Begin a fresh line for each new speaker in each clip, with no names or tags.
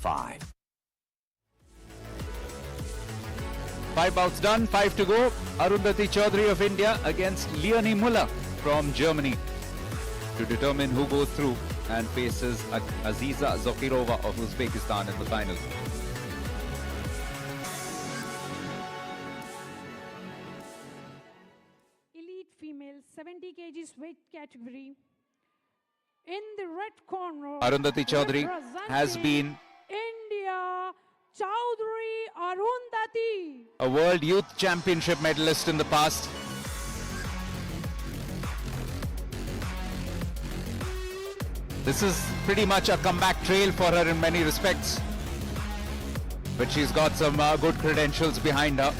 5.
5 bouts done, 5 to go. Arundhati Chaudhary of India against Leonie Muller from Germany to determine who goes through and faces Aziza Zokhirova of Uzbekistan in the final.
Elite female 70 kgs weight category. In the red corner,
Arundhati Chaudhary has been
India, Chaudhary Arundhati,
a World Youth Championship medalist in the past. This is pretty much a comeback trail for her in many respects, but she's got some good credentials behind her.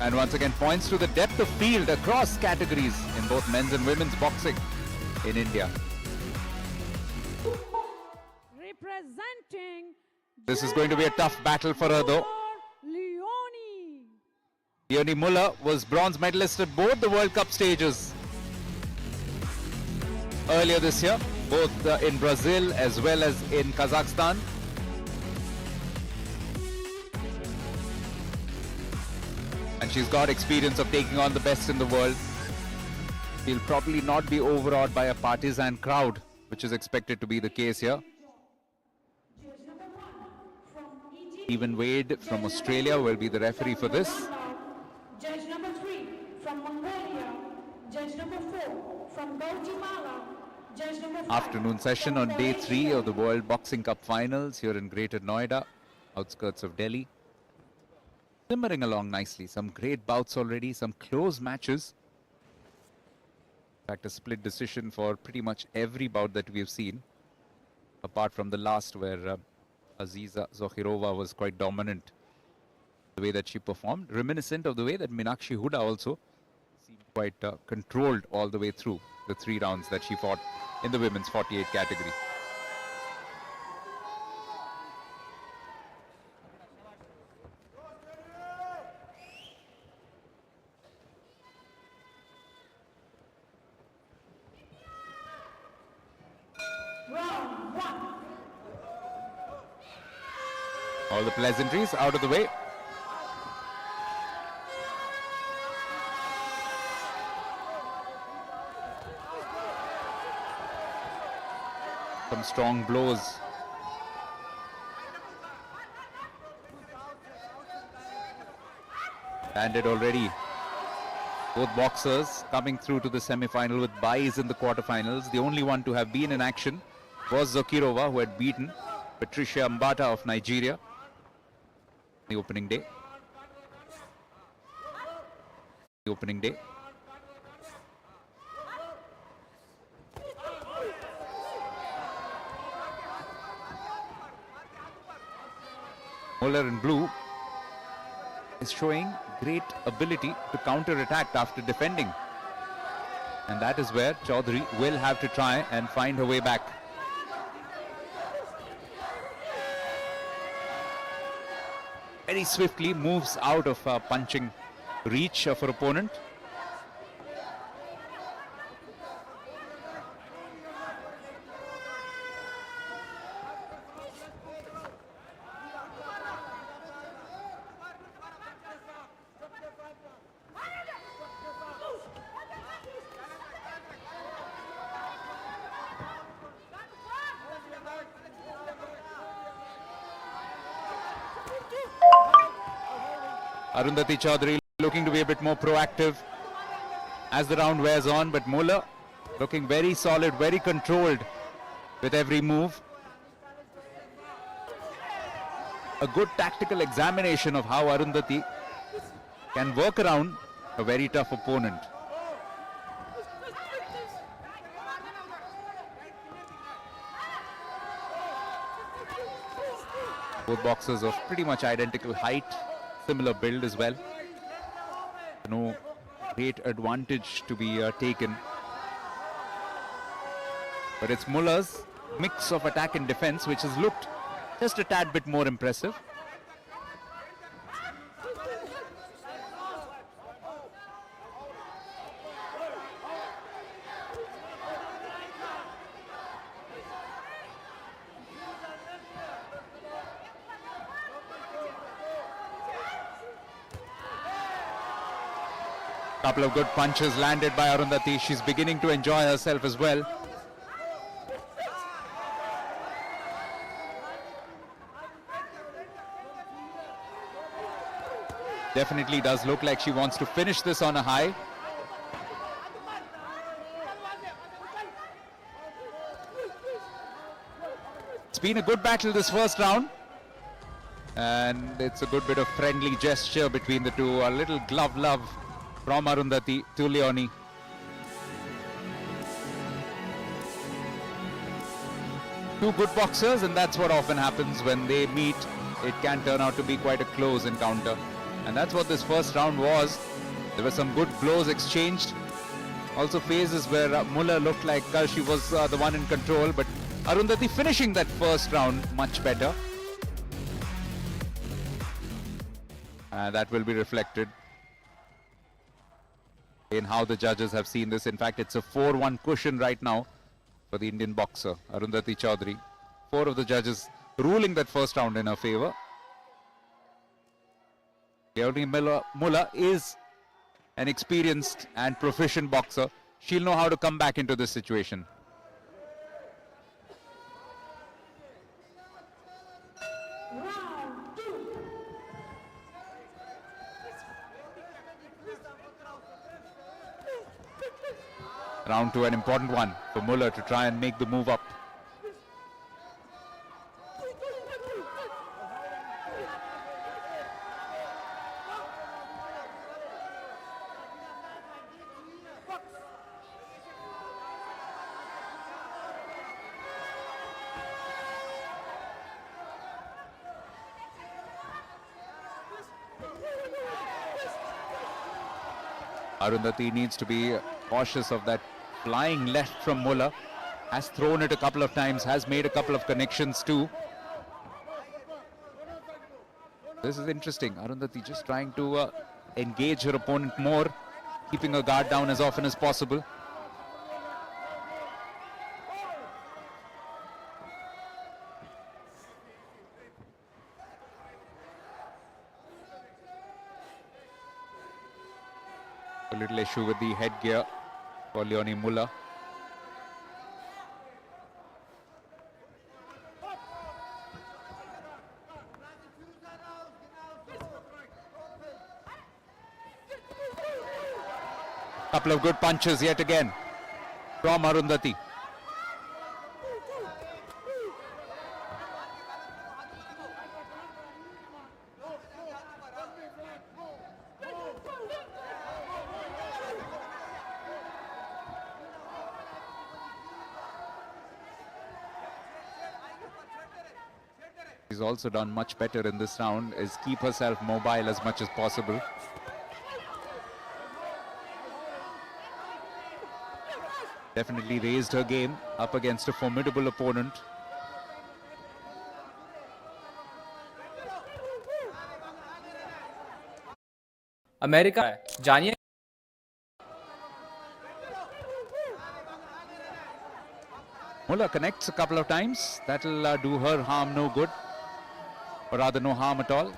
And once again points to the depth of field across categories in both men's and women's boxing in India.
representing
This is going to be a tough battle for her though.
Leonie.
Leonie Muller was bronze medalist at both the World Cup stages earlier this year, both in Brazil as well as in Kazakhstan. And she's got experience of taking on the best in the world. She'll probably not be overawed by a partisan crowd, which is expected to be the case here. Stephen Wade from Australia will be the referee for this.
Judge number 3 from Mongolia. Judge number 4 from Guatemala. Judge number 5.
Afternoon session on day 3 of the World Boxing Cup Finals here in Greater Noida, outskirts of Delhi. Simmering along nicely. Some great bouts already, some close matches. In fact, a split decision for pretty much every bout that we've seen, apart from the last where Aziza Zokhirova was quite dominant. The way that she performed, reminiscent of the way that Meenakshi Huda also seemed quite controlled all the way through the 3 rounds that she fought in the women's 48 category.
Round 1.
All the pleasantries out of the way. Some strong blows. Landed already. Both boxers coming through to the semi-final with byes in the quarterfinals. The only one to have been in action was Zokhirova, who had beaten Patricia Mbata of Nigeria the opening day. Muller in blue is showing great ability to counter-attack after defending. And that is where Chaudhary will have to try and find her way back. Very swiftly moves out of punching reach of her opponent. Arundhati Chaudhary looking to be a bit more proactive as the round wears on, but Muller looking very solid, very controlled with every move. A good tactical examination of how Arundhati can work around a very tough opponent. Both boxers of pretty much identical height, similar build as well. No great advantage to be taken. But it's Muller's mix of attack and defense which has looked just a tad bit more impressive. Couple of good punches landed by Arundhati. She's beginning to enjoy herself as well. Definitely does look like she wants to finish this on a high. It's been a good battle this first round. And it's a good bit of friendly gesture between the two. A little glove love from Arundhati to Leonie. Two good boxers, and that's what often happens when they meet. It can turn out to be quite a close encounter. And that's what this first round was. There were some good blows exchanged. Also phases where Muller looked like she was the one in control, but Arundhati finishing that first round much better. That will be reflected in how the judges have seen this. In fact, it's a 4-1 cushion right now for the Indian boxer, Arundhati Chaudhary. 4 of the judges ruling that first round in her favour. Leonie Muller is an experienced and proficient boxer. She'll know how to come back into this situation. Round 2, an important one for Muller to try and make the move up. Arundhati needs to be cautious of that flying left from Muller. Has thrown it a couple of times, has made a couple of connections too. This is interesting. Arundhati just trying to engage her opponent more, keeping her guard down as often as possible. A little issue with the headgear for Leonie Muller. Couple of good punches yet again from Arundhati. She's also done much better in this round, is keep herself mobile as much as possible. Definitely raised her game up against a formidable opponent.
America जानिए
Muller connects a couple of times. That'll do her harm no good, or rather no harm at all.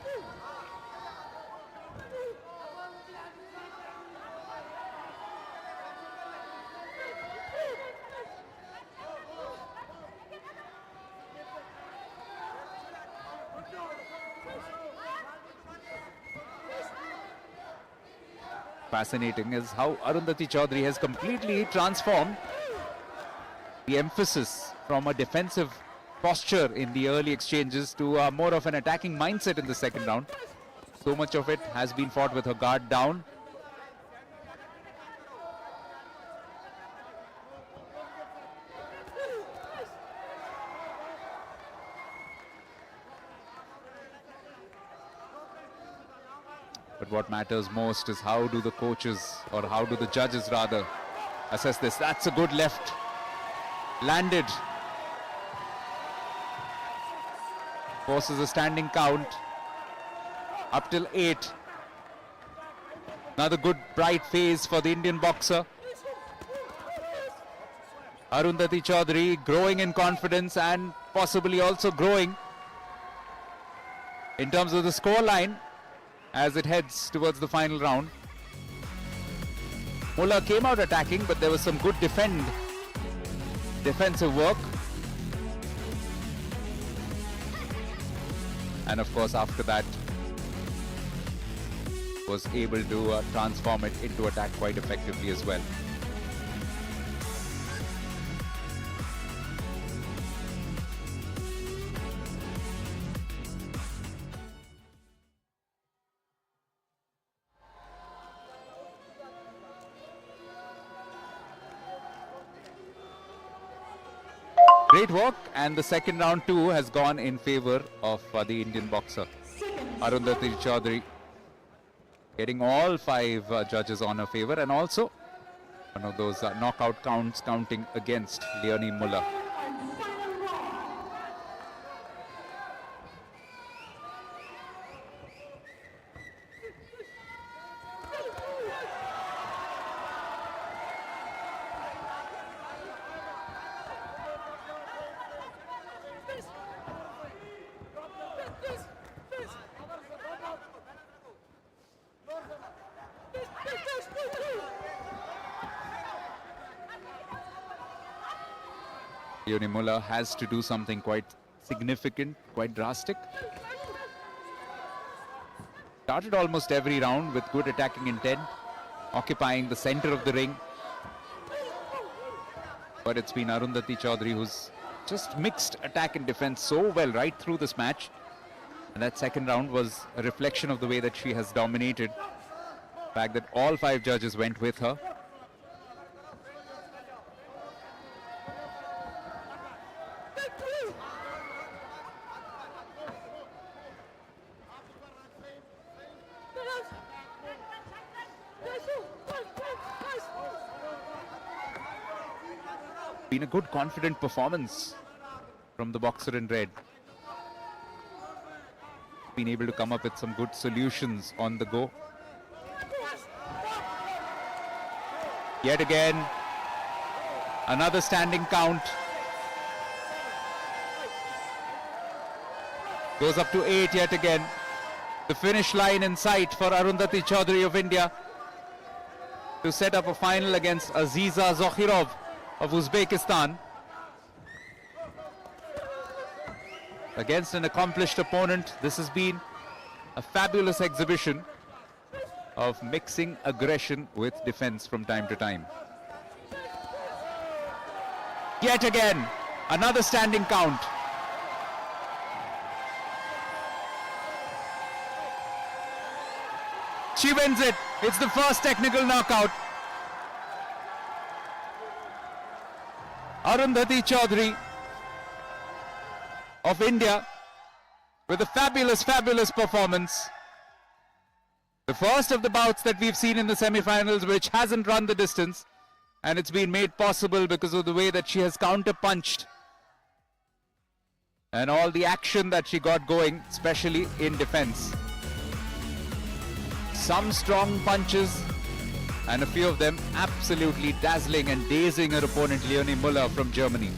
Fascinating is how Arundhati Chaudhary has completely transformed the emphasis from a defensive posture in the early exchanges to more of an attacking mindset in the second round. So much of it has been fought with her guard down. But what matters most is how do the coaches, or how do the judges rather, assess this. That's a good left. Landed. Forces a standing count. Up till 8. Another good bright phase for the Indian boxer. Arundhati Chaudhary growing in confidence and possibly also growing in terms of the score line as it heads towards the final round. Muller came out attacking, but there was some good defensive work. And of course, after that, was able to transform it into attack quite effectively as well. Great work, and the second round too has gone in favor of the Indian boxer Arundhati Chaudhary, getting all 5 judges on her favor, and also one of those knockout counts counting against Leonie Muller.
And final round.
Leonie Muller has to do something quite significant, quite drastic. Started almost every round with good attacking intent, occupying the center of the ring. But it's been Arundhati Chaudhary who's just mixed attack and defense so well right through this match. And that second round was a reflection of the way that she has dominated. The fact that all 5 judges went with her. Been a good confident performance from the boxer in red. Been able to come up with some good solutions on the go. Yet again, another standing count. Goes up to 8 yet again. The finish line in sight for Arundhati Chaudhary of India to set up a final against Aziza Zokhirov of Uzbekistan. Against an accomplished opponent, this has been a fabulous exhibition of mixing aggression with defense from time to time. Yet again, another standing count. She wins it. It's the first technical knockout. Arundhati Chaudhary of India with a fabulous performance. The first of the bouts that we've seen in the semi-finals which hasn't run the distance, and it's been made possible because of the way that she has counter-punched and all the action that she got going, especially in defense. Some strong punches and a few of them absolutely dazzling and dazing her opponent Leonie Muller from Germany.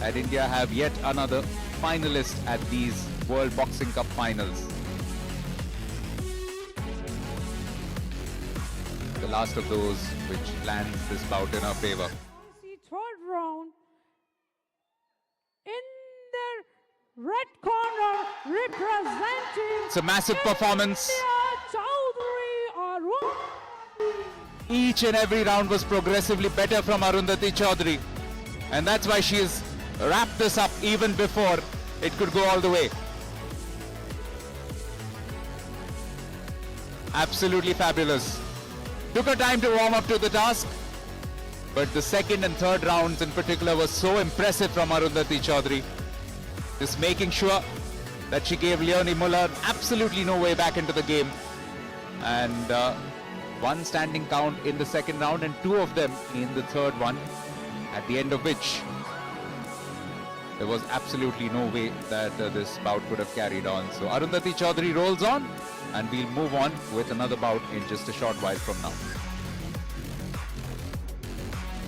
And India have yet another finalist at these World Boxing Cup finals. The last of those which lands this bout in our favor.
The third round. In the red corner, representing
It's a massive performance.
Chaudhary Arun.
Each and every round was progressively better from Arundhati Chaudhary. And that's why she has wrapped this up even before it could go all the way. Absolutely fabulous. Took her time to warm up to the task, but the second and third rounds in particular was so impressive from Arundhati Chaudhary. Just making sure that she gave Leonie Muller absolutely no way back into the game. And one standing count in the second round and 2 of them in the third one, at the end of which there was absolutely no way that this bout could have carried on. So Arundhati Chaudhary rolls on, and we'll move on with another bout in just a short while from now.